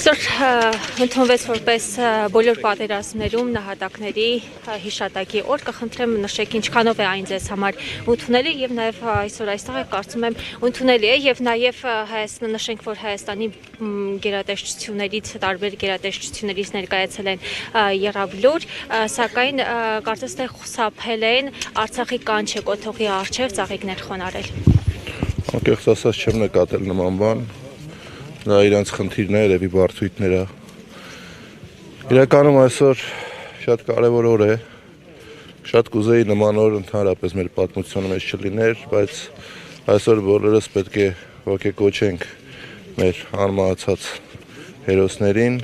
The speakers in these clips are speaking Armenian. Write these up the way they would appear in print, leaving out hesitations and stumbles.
Այսօր ընդունվեց որպես բոլոր պատերազմներում նահատակների հիշատակի օր, կխնդրեմ նշեք ինչքանով է այն ձեզ համար ընդունելի եւ նաեւ այսօր այստեղ է կարծում եմ ընդունելի է եւ նաեւ նշենք, որ Հայաստանի գերատեսչություններից տարբեր գերատեսչություններից ներկայացել են եռաբլուր, սակայն կարծես թե խուսափել են Արցախի կանչը կոթողի առջև ծաղիկներ խոնարել։ Անկեղծ ասած չեմ նկատել նման բան, դա իրանց խնդիրն է, երևի բարդույթներ է։ Իրականում այսօր շատ կարևոր օր է, շատ կուզեի նման օր ընդհանրապես մեր պատմությունը մեջ չլիներ, բայց այսօր բոլորս պետք է ոգեկոչենք մեր անմահացած հերոսներին,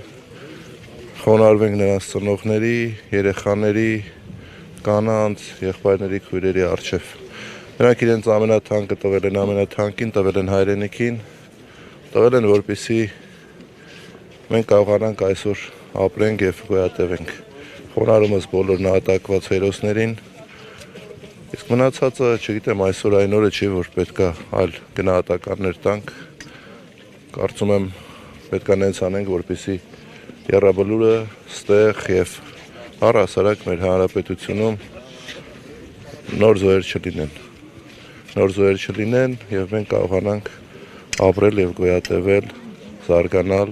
խոնարհվենք նրանց ծնողների, երեխաների, կանանց, եղբայրների, քույրերի առջև։ Նրանք իրենց ամենաթանկը տվել են ամենաթանկին, տվել են հայրենիքին, տվել են, որպեսզի մենք կարողանանք այսօր ապրենք եւ գոյատևենք։ Խոնարհումս բոլոր նահատակված հերոսներին, իսկ մնացածը, չգիտեմ, այսօր այն օրը չի, որ պետքա այլ գնահատականներ տանք։ Կարծում եմ պետքա նենց անենք, որպեսզի եռաբլուրը ստեղ եւ առհասարակ մեր հանրապետությունում նոր զոհեր չլինեն։ Նոր զոհեր չլինեն եւ մենք կարողանանք ապրել եւ գոյատևել, զարգանալ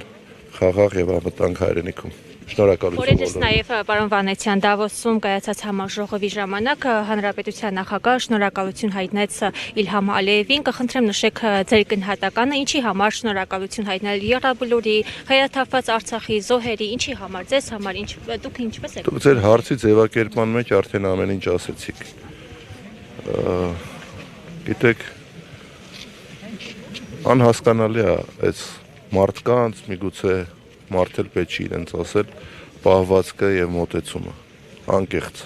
խաղաղ եւ անվտանգ հայրենիքում։ Շնորհակալություն։ Օրերս նաեւ պարոն Վանեցյան Դավոսում կայացած համաժողովի ժամանակ հանրապետության նախագահ շնորհակալություն հայտնեց Իլհամ Ալիևին, կխնդրեմ նշեք ձեր գնահատականը, ինչի համար շնորհակալություն հայտնել եռաբլուրի, հայրաթափված Արցախի զոհերի, ինչի համար, ձեզ համար, դուք ինչպես եք։ Դուք ձեր հարցի ձևակերպման մեջ արդեն ամեն ինչ ասեցիք։ Գիտեք, անհասկանալի է այս մարդկանց, միգուցե մարդել պետք չի իրենց ասել, պահվածքը եւ մոտեցումը, անկեղծ։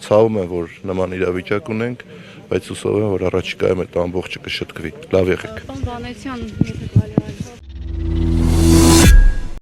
Ցավում եմ, որ նման իրավիճակ ունենք, բայց հուսով եմ, որ առաջիկայում այդ ամբողջը կշտկվի։ Լավ եղեք։ Պարոն Վանեցյան, եթե կարելի է